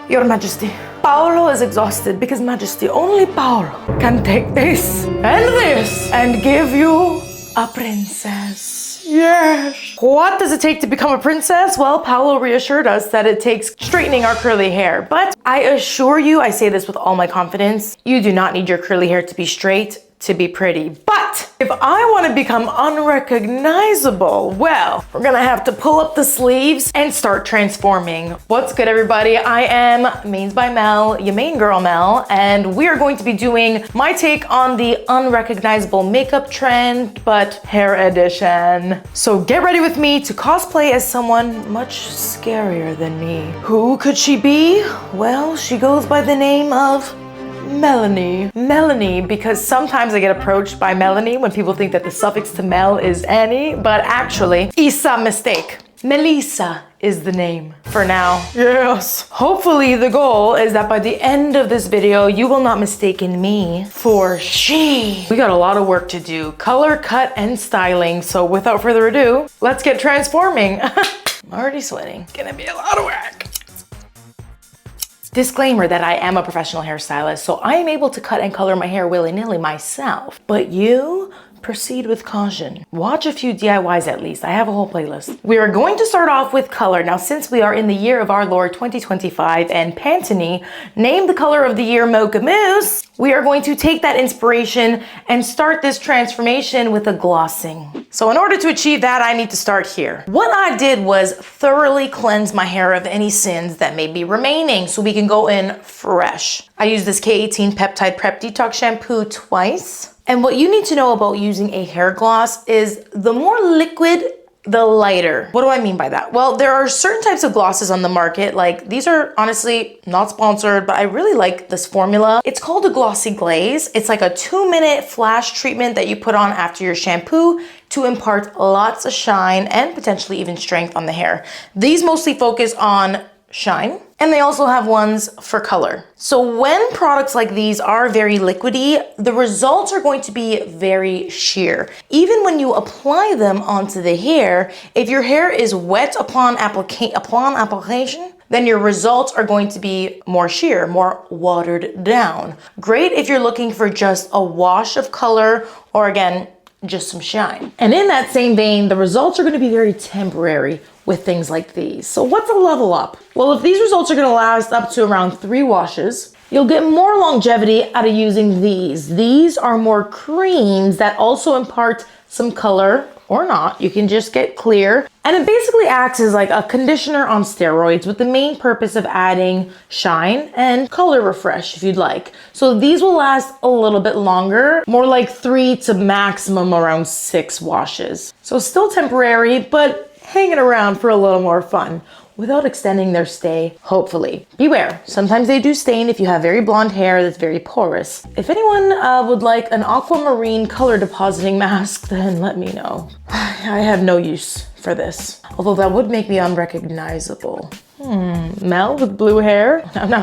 Your Majesty. Paolo is exhausted because Majesty, only Paolo can take this and give you a princess. Yes. What does it take to become a princess? Well, Paolo reassured us that it takes straightening our curly hair. But I assure you, I say this with all my confidence, you do not need your curly hair to be straight to be pretty. But if I want to become unrecognizable, well, we're gonna have to pull up the sleeves and start transforming. What's good, everybody? I am Mains by Mell, your main girl Mell, and we are going to be doing my take on the unrecognizable makeup trend, but hair edition. So get ready with me to cosplay as someone much scarier than me. Who could she be? Well, she goes by the name of Melanie. Melanie, because sometimes I get approached by Melanie when people think that the suffix to Mel is Annie, but actually, it's a mistake. Melissa is the name for now. Yes. Hopefully the goal is that by the end of this video, you will not mistaken me for she. We got a lot of work to do. Color, cut, and styling. So without further ado, let's get transforming. I'm already sweating. It's gonna be a lot of work. Disclaimer that I am a professional hairstylist, so I am able to cut and color my hair willy-nilly myself. But you proceed with caution. Watch a few DIYs at least. I have a whole playlist. We are going to start off with color. Now, since we are in the year of our Lord 2025 and Pantene named the color of the year Mocha Mousse, we are going to take that inspiration and start this transformation with a glossing. So in order to achieve that, I need to start here. What I did was thoroughly cleanse my hair of any sins that may be remaining so we can go in fresh. I use this K18 Peptide Prep Detox shampoo twice. And what you need to know about using a hair gloss is the more liquid, the lighter. What do I mean by that? Well, there are certain types of glosses on the market. Like, these are honestly not sponsored, but I really like this formula. It's called a Glossy Glaze. It's like a 2-minute flash treatment that you put on after your shampoo to impart lots of shine and potentially even strength on the hair. These mostly focus on shine, and they also have ones for color. So when products like these are very liquidy, the results are going to be very sheer. Even when you apply them onto the hair, if your hair is wet upon application, then your results are going to be more sheer, more watered down. Great if you're looking for just a wash of color, or again, just some shine. And in that same vein, the results are going to be very temporary with things like these. So what's a level up? Well, if these results are going to last up to around 3 washes, you'll get more longevity out of using these. These are more creams that also impart some color, or not. You can just get clear. And it basically acts as like a conditioner on steroids with the main purpose of adding shine and color refresh if you'd like. So these will last a little bit longer, more like 3 to maximum around 6 washes. So still temporary, but hanging around for a little more fun without extending their stay, hopefully. Beware, sometimes they do stain if you have very blonde hair that's very porous. If anyone would like an aquamarine color depositing mask, then let me know. I have no use for this, although that would make me unrecognizable. Mell with blue hair? No.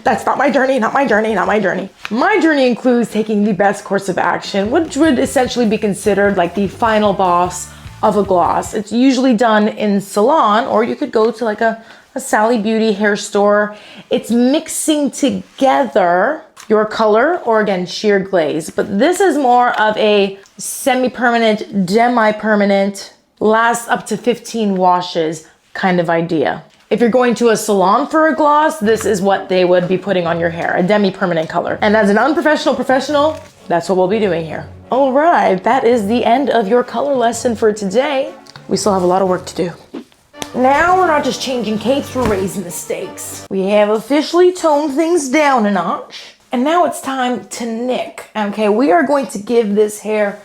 That's not my journey, not my journey, not my journey. My journey includes taking the best course of action, which would essentially be considered like the final boss of a gloss. It's usually done in salon, or you could go to like a Sally Beauty hair store. It's mixing together your color, or again, sheer glaze. But this is more of a semi-permanent, demi-permanent, lasts up to 15 washes kind of idea. If you're going to a salon for a gloss, this is what they would be putting on your hair, a demi-permanent color. And as an unprofessional professional, that's what we'll be doing here. All right, that is the end of your color lesson for today. We still have a lot of work to do. Now we're not just changing capes, we're raising the stakes. We have officially toned things down a notch. And now it's time to nick. Okay, we are going to give this hair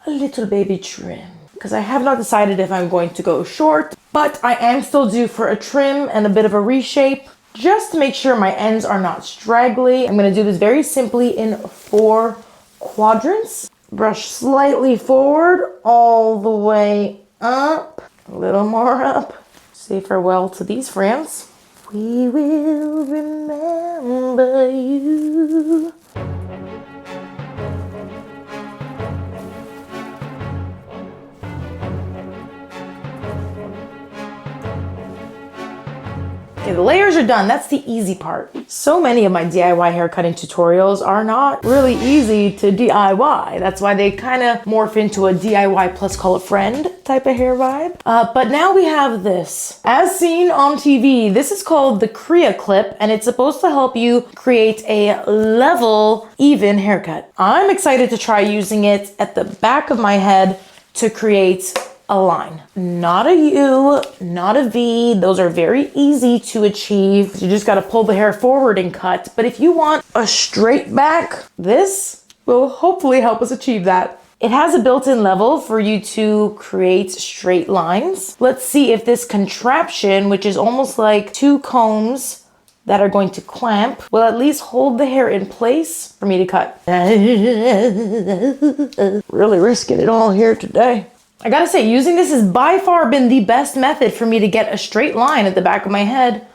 a little baby trim, because I have not decided if I'm going to go short, but I am still due for a trim and a bit of a reshape, just to make sure my ends are not straggly. I'm gonna do this very simply in 4 quadrants. Brush slightly forward, all the way up, a little more up. Say farewell to these friends. We will remember you. Okay, the layers are are done. That's the easy part. So many of my DIY hair cutting tutorials are not really easy to DIY. That's why they kind of morph into a DIY plus call a friend type of hair vibe. But now we have this. As seen on TV, this is called the CreaClip, and it's supposed to help you create a level, even haircut. I'm excited to try using it at the back of my head to create a line. Not a U, not a V. Those are very easy to achieve. You just got to pull the hair forward and cut. But if you want a straight back, this will hopefully help us achieve that. It has a built-in level for you to create straight lines. Let's see if this contraption, which is almost like two combs that are going to clamp, will at least hold the hair in place for me to cut. Really risking it all here today. I gotta say, using this has by far been the best method for me to get a straight line at the back of my head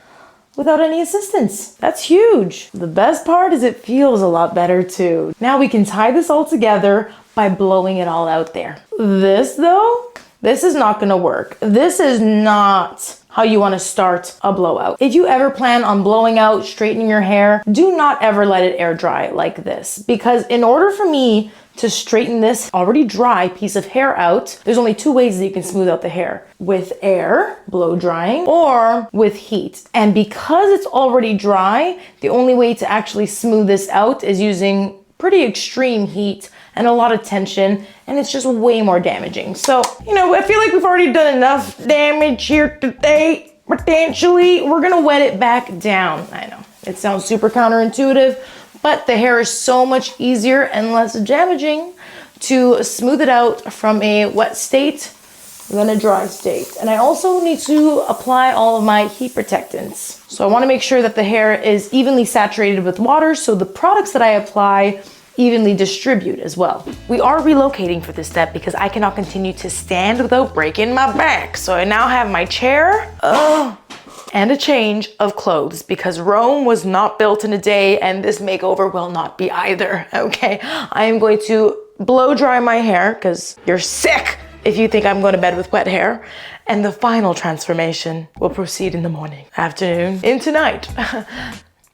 without any assistance. That's huge. The best part is it feels a lot better too. Now we can tie this all together by blowing it all out there. This though, this is not gonna work. This is not how you wanna start a blowout. If you ever plan on blowing out, straightening your hair, do not ever let it air dry like this. Because in order for me to straighten this already dry piece of hair out, there's only two ways that you can smooth out the hair. With air, blow drying, or with heat. And because it's already dry, the only way to actually smooth this out is using pretty extreme heat and a lot of tension, and it's just way more damaging. So, you know, I feel like we've already done enough damage here today. Potentially, we're gonna wet it back down. I know, it sounds super counterintuitive, but the hair is so much easier and less damaging to smooth it out from a wet state than a dry state. And I also need to apply all of my heat protectants. So I wanna make sure that the hair is evenly saturated with water so the products that I apply evenly distribute as well. We are relocating for this step because I cannot continue to stand without breaking my back. So I now have my chair, and a change of clothes because Rome was not built in a day and this makeover will not be either, okay? I am going to blow dry my hair because you're sick if you think I'm going to bed with wet hair. And the final transformation will proceed in the morning, afternoon, into night.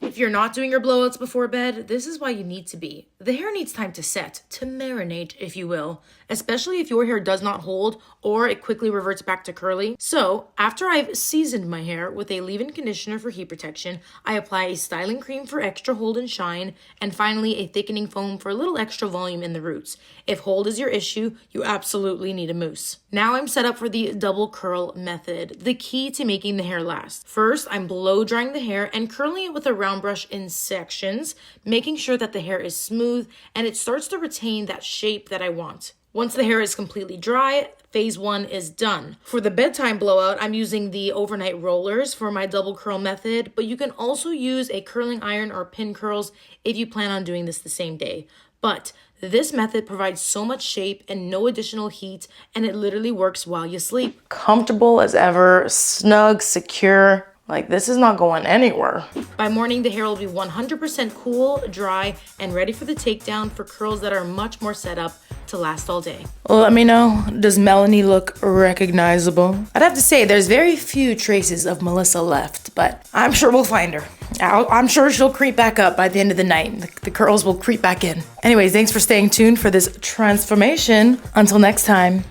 If you're not doing your blowouts before bed, this is why you need to be. The hair needs time to set, to marinate, if you will, especially if your hair does not hold or it quickly reverts back to curly. So after I've seasoned my hair with a leave-in conditioner for heat protection, I apply a styling cream for extra hold and shine, and finally a thickening foam for a little extra volume in the roots. If hold is your issue, you absolutely need a mousse. Now I'm set up for the double curl method, the key to making the hair last. First, I'm blow drying the hair and curling it with a round brush in sections, making sure that the hair is smooth and it starts to retain that shape that I want. Once the hair is completely dry, phase one is done. For the bedtime blowout, I'm using the overnight rollers for my double curl method, but you can also use a curling iron or pin curls if you plan on doing this the same day. But this method provides so much shape and no additional heat, and it literally works while you sleep. Comfortable as ever, snug, secure. Like, this is not going anywhere. By morning, the hair will be 100% cool, dry, and ready for the takedown for curls that are much more set up to last all day. Let me know, does Melanie look recognizable? I'd have to say there's very few traces of Melissa left, but I'm sure we'll find her. I'm sure she'll creep back up by the end of the night. The curls will creep back in. Anyways, thanks for staying tuned for this transformation. Until next time,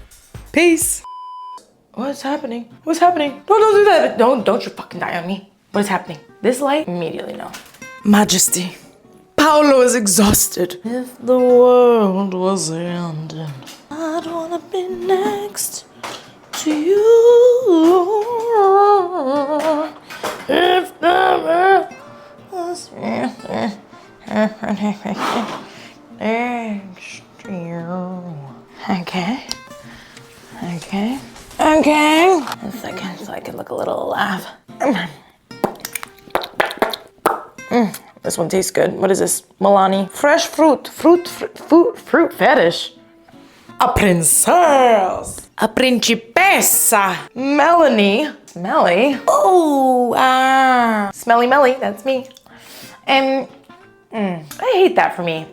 peace. What's happening? What's happening? Don't do that. Don't you fucking die on me. What is happening? This light? Immediately no. Majesty. Paolo is exhausted. If the world was ending, I'd wanna be next to you. If the world was ending, next to you. Okay. A second, so I can look a little alive. This one tastes good. What is this? Milani. Fresh fruit fetish. A princess. A principessa. Melanie. Smelly. Oh, Smelly Melly, that's me. And I hate that for me.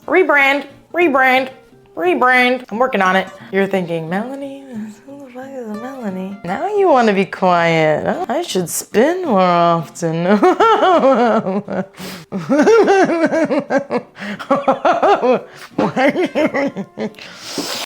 Rebrand. Rebrand. I'm working on it. You're thinking, Melanie? Who the fuck is a Melanie? Now you want to be quiet. Oh, I should spin more often.